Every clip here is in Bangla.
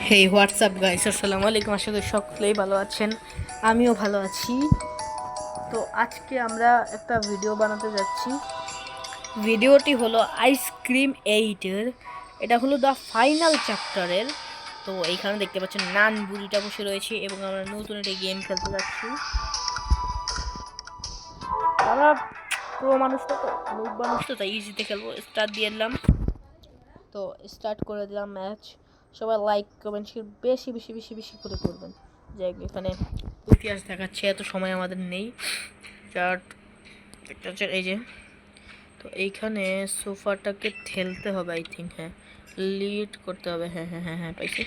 হেই হোয়াটসঅ্যাপ গাইস, আসসালামু আলাইকুম। আশা করি সকলেই ভালো আছেন, আমিও ভালো আছি। তো আজকে আমরা একটা ভিডিও বানাতে যাচ্ছি। ভিডিওটি হলো আইসক্রিম 8-এর, এটা হলো দ্য ফাইনাল চ্যাপ্টারের। তো এইখানে দেখতে পাচ্ছেন নান বুড়িটা বসে রয়েছে এবং আমরা নতুন একটা গেম খেলতে যাচ্ছি। আমরা প্রো মানুষটা তো মুখ মানুষ তো, তাই ইজিতে খেলবো। স্টার্ট দিয়ে দিলাম, তো স্টার্ট করে দিলাম ম্যাচ। সবাই লাইক কমেন্ট শেয়ার বেশি বেশি বেশি বেশি করে করবেন। যাই হোক, এখানে ইতিহাস দেখাচ্ছে, এত সময় আমাদের নেই। চার্ট একটা হচ্ছে এই যে, তো এইখানে সোফাটাকে ঠেলতে হবে আই থিঙ্ক। হ্যাঁ, লিড করতে হবে। হ্যাঁ হ্যাঁ হ্যাঁ হ্যাঁ পাইছি।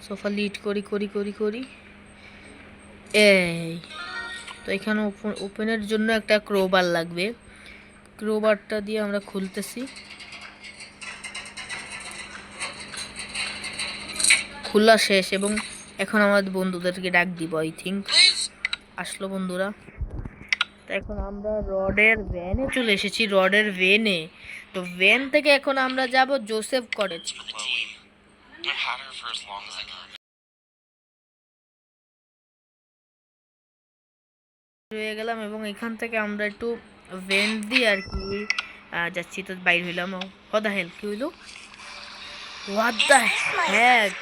সোফা লিড করি করি করি করি এই। তো এখানে ওপেনের জন্য একটা ক্রোবার লাগবে। ক্রোবারটা দিয়ে আমরা খুলতেছি। খোলা শেষ এবং এখন আমাদের বন্ধুদেরকে ডাক দিব আই থিঙ্ক। আসলো বন্ধুরা। তো এখন আমরা রডের ভ্যানে চলে এসেছি, রডের ভ্যানে। তো ভ্যান থেকে এখন আমরা যাব জোসেফ কটেজ। রয়ে গেলাম এবং এখান থেকে আমরা একটু ভ্যান দিয়ে আর কি যাচ্ছি। তো বাইর হইলাম। হোয়াট দ্য হেল, কি হইলো? What the Heck,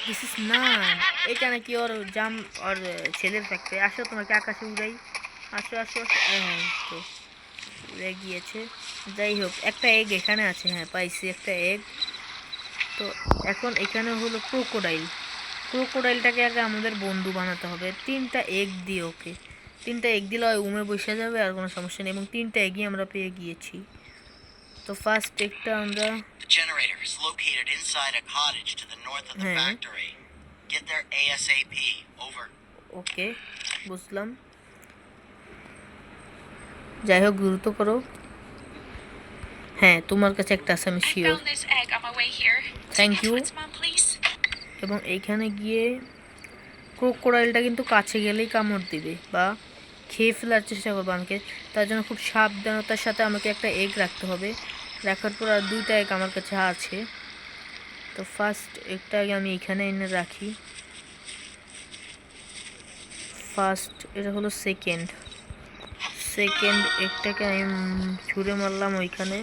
this is none. এটা নাকি ওর জাম, ওর ছেলের ফ্যাক্টরি। আসো তোমাকে আকাশে উড়াই। আসো আসো আসো। তো উড়ে গিয়েছে। যাই হোক, একটা এগ এখানে আছে। হ্যাঁ পাইছি একটা এগ। তো এখন এখানে হলো ক্রোকোডাইল। ক্রোকোডাইলটাকে আগে আমাদের বন্ধু বানাতে হবে। 3টা এগ দিয়ে ওকে, 3টা এগ দিলে উমে বসে যাবে, আর কোনো সমস্যা নেই। এবং 3টা এগই আমরা পেয়ে গিয়েছি। তো ফার্স্ট এগটা আমরা হ্যাঁ ওকে বুঝলাম। যাই হোক, গুরুত্ব করো। হ্যাঁ, তোমার কাছে একটা আছে, আমি শিওর। Thank you. এবং এইখানে গিয়ে ক্রোকোডাইলটা কিন্তু কাছে গেলেই কামড় দিবে বা খেয়ে ফেলার চেষ্টা করবো আমাকে। তার জন্য খুব সাবধানতার সাথে আমাকে একটা এগ রাখতে হবে। রাখার পর আর 2টা এগ আমার কাছে আছে। তো ফার্স্ট এগটা আগে আমি এখানে এনে রাখি। ফার্স্ট এটা হলো সেকেন্ড এগটাকে আমি ছুঁড়ে মারলাম ওইখানে।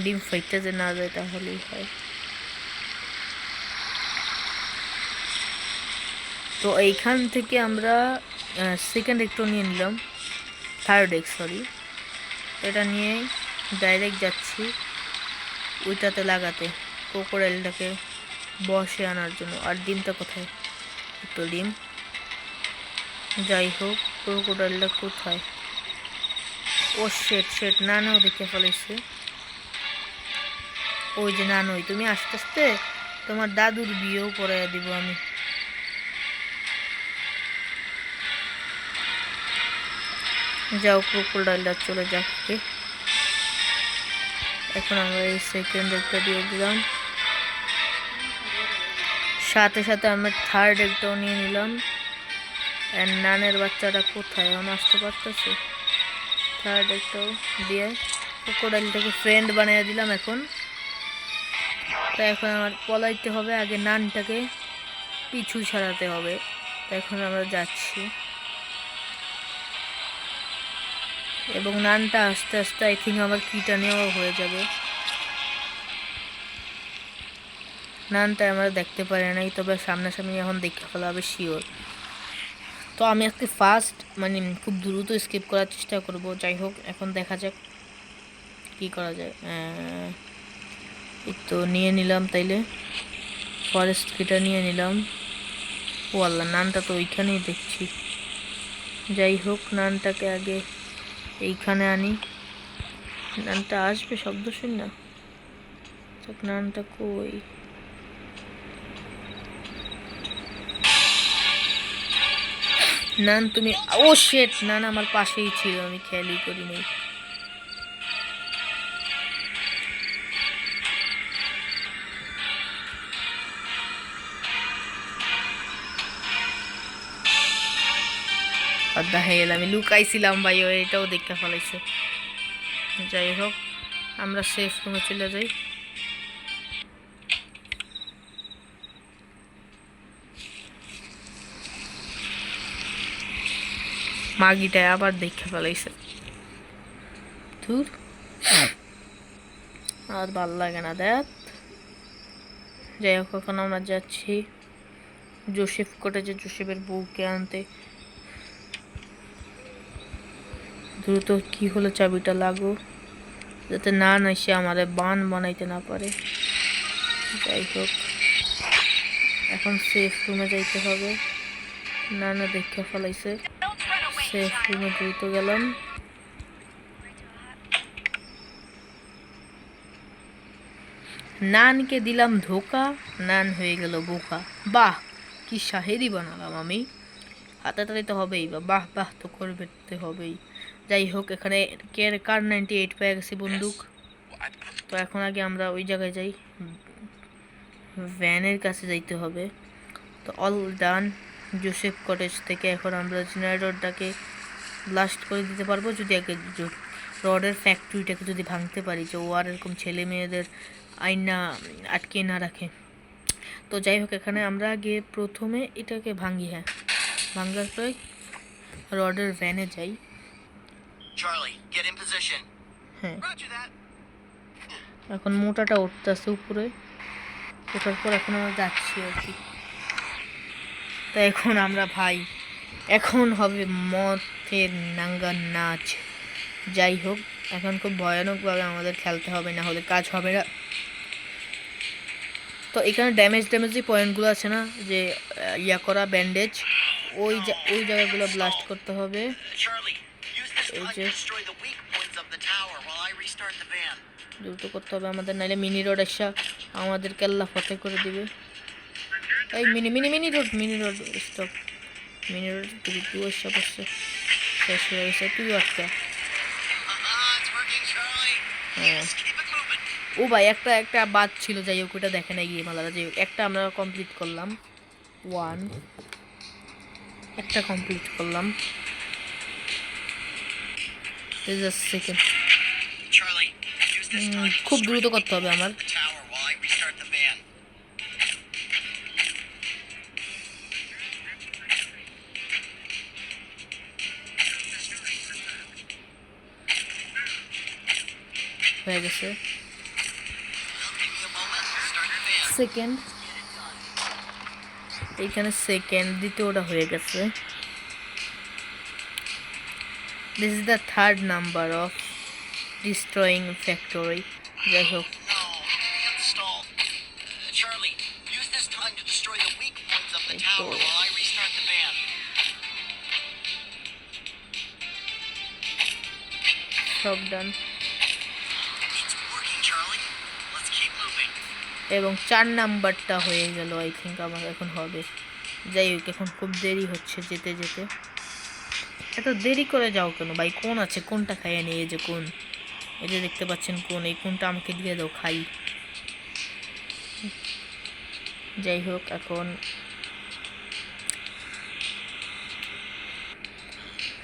ডিম ফাইটটা যে না যায় তাহলেই হয়। তো এইখান থেকে আমরা সেকেন্ড এগটা নিয়ে নিলাম, থার্ড এগ সরি। এটা নিয়ে ডাইরেক্ট যাচ্ছি ওইটাতে লাগাতে, ক্রোকোডাইলটাকে বসে আনার জন্য। আর ডিমটা কোথায়? তো ডিম। যাই হোক, ক্রোকোডাইলটা কোথায়? ও শেট শেট, নানাও দেখে ফেলেছে। ওই যে নানই, তুমি আস্তে আস্তে তোমার দাদুর বিয়েও করাইয়া দিব আমি। যাও, ক্রোকোডাইলটা চলে যাচ্ছে। এখন আমরা এই সেকেন্ড একটা দিয়ে দিলাম, সাথে সাথে আমরা থার্ড একটাও নিয়ে নিলাম। আর নানের বাচ্চাটা কোথায়? এখন আসতে পারতেছে। থার্ড একটাও দিয়ে ক্রোকোডাইলটাকে ফ্রেন্ড বানিয়ে দিলাম। এখন তাই এখন আমার পলাইতে হবে, আগে নানটাকে পিছু ছাড়াতে হবে। তাই এখন আমরা যাচ্ছি এবং নানটা আস্তে আস্তে আই থিঙ্ক আমার কিটা নেওয়া হয়ে যাবে। নানটা আমরা দেখতে পারি নাই, তবে সামনাসামনি এখন দেখে ফেলা হবে শিওর। তো আমি আজকে ফার্স্ট মানে খুব দ্রুত স্কিপ করার চেষ্টা করব। যাই হোক, এখন দেখা যাক কি করা যায়। এই তো নিয়ে নিলাম, তাইলে ফরেস্ট কিটা নিয়ে নিলাম। ও আল্লাহ, নানটা তো ওইখানেই দেখছি। যাই হোক, নানটাকে আগে এইখানে আনি। নানটা আসবে শব্দ শুন না। নানটা কই? নান তুমি, ও শেট, নান আমার পাশেই ছিল, আমি খেয়ালই করি নাই। আমি লুকাইছিলাম ভাই, ও এটাও দেখতে ফেলাইছে। যাই হোক, আমরা সেফ রুমে চলে যাই। মাগিটায় আবার দেখে ফেলাইছে। ধুর, আর ভাল লাগে না দেখ। যাই হোক, এখন আমরা যাচ্ছি জোসেফ কটেজে জোসেফের বউকে আনতে। দ্রুত কি হলো, চাবিটা লাগো যাতে না সে আমাদের বান বানাইতে না পারে। যাই হোক, এখন সেফ রুমে যাইতে হবে। না দেখে ফেলাইছে। সেফ রুমে দ্রুত গেলাম। নানকে দিলাম ধোকা, নান হয়ে গেল বোকা। বাহ, কি শাহেরি বানালাম আমি। হাতাতালি তো হবেই, বাহ বাহ তো করতে হবেই। যাই হোক, এখানে কার 98 পেয়ে গেছি বন্দুক। তো এখন আগে আমরা ওই জায়গায় যাই, ভ্যানের কাছে যাইতে হবে। তো অল ডান জোসেফ কটেজ থেকে এখন আমরা জেনারেটরটাকে ব্লাস্ট করে দিতে পারবো যদি আগে রডের ফ্যাক্টরিটাকে যদি ভাঙতে পারি, যে ও আর এরকম ছেলে মেয়েদের আইনা আটকে না রাখে। তো যাই হোক, এখানে আমরা আগে প্রথমে এটাকে ভাঙি। হ্যাঁ, ভাঙার পরে রডের ভ্যানে যাই। হ্যাঁ, এখন মোটাটা উঠতেছে উপরে, ওঠার পর এখন আমরা যাচ্ছি আর কি। তো এখন আমরা ভাই, এখন হবে মথের নাঙ্গা নাচ। যাই হোক, এখন খুব ভয়ানকভাবে আমাদের খেলতে হবে, না হলে কাজ হবে না। তো এখানে ড্যামেজ যে পয়েন্টগুলো আছে না, যে ইয়া করা ব্যান্ডেজ, ওই জায়গাগুলো ব্লাস্ট করতে হবে। এই যে দ্রুত করতে হবে আমাদের, নাইলে মিনি রোড এসে আমাদের কেল্লা ফতে করে দিবে। এই mini road stop. Mini road তুই এসে বসছে, শেষ হয়ে গেছে। তুই একটা ও ভাই, একটা বাদ ছিল, যাই হোক ওটা দেখে নাই গিয়ে মালারা। যাই হোক, একটা আমরা কমপ্লিট করলাম, একটা কমপ্লিট করলাম। খুব দ্রুত করতে হবে আমার। হয়ে গেছে সেকেন্ড, এইখানে সেকেন্ড, দ্বিতীয়টা হয়ে গেছে। This is the third number of destroying factory. যাই হোক, সব ডান। এবং 4 নাম্বারটা হয়ে গেল, আই থিঙ্ক আমার এখন হবে। যাই হোক, এখন খুব দেরি হচ্ছে যেতে যেতে। এত দেরি করে যাও কেন ভাই? কোন আছে, কোনটা খাইয়ে নিয়ে, এই যে কোন, এই যে দেখতে পাচ্ছেন কোন, এই কোনটা আমাকে দিয়ে দাও, খাই। যাই হোক, এখন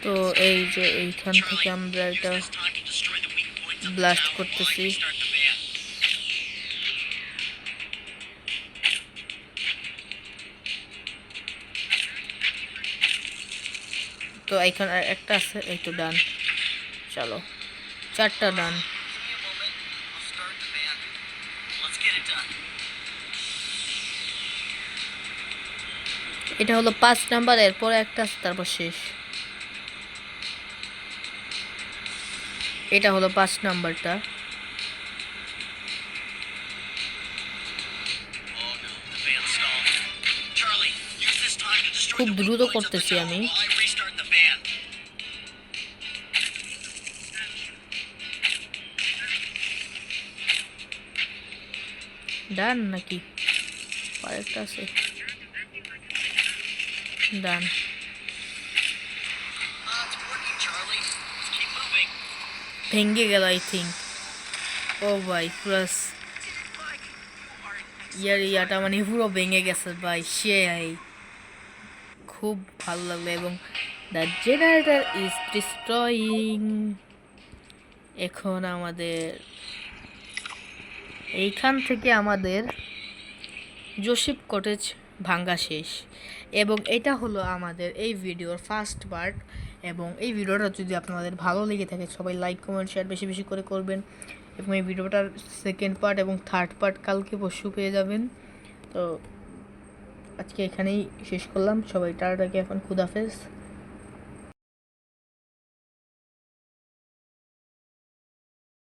তো এই যে এইখান থেকে আমরা এটা ব্লাস্ট করতেছি। তো এইখানে একটা আছে, এই তো ডান। চলো, 4টা ডান। এটা হলো 5 নাম্বার, এরপর একটা আছে, তারপর শেষ। এটা হলো 5 নাম্বারটা। খুব দ্রুত করতেছি আমি। ডান নাকি আরেকটা আছে? ডান। ভেঙে গেল আই থিঙ্ক। ও ভাই, প্লাস ইয়াটা মানে পুরো ভেঙে গেছে ভাই, সেই খুব ভালো লাগলো। এবং দ্য জেনারেটর ইজ ডিস্ট্রয়িং। এখন আমাদের এইখান থেকে আমাদের জোসেফ কটেজ ভাঙ্গা শেষ। এবং এটা হলো আমাদের এই ভিডিওর ফার্স্ট পার্ট। এবং এই ভিডিওটা যদি আপনাদের ভালো লেগে থাকে সবাই লাইক কমেন্ট শেয়ার বেশি বেশি করে করবেন এবং এই ভিডিওটার সেকেন্ড পার্ট এবং থার্ড পার্ট কালকে পরশু পেয়ে যাবেন। তো আজকে এখানেই শেষ করলাম, সবাই টাটাকে এখন খুদাফেজ।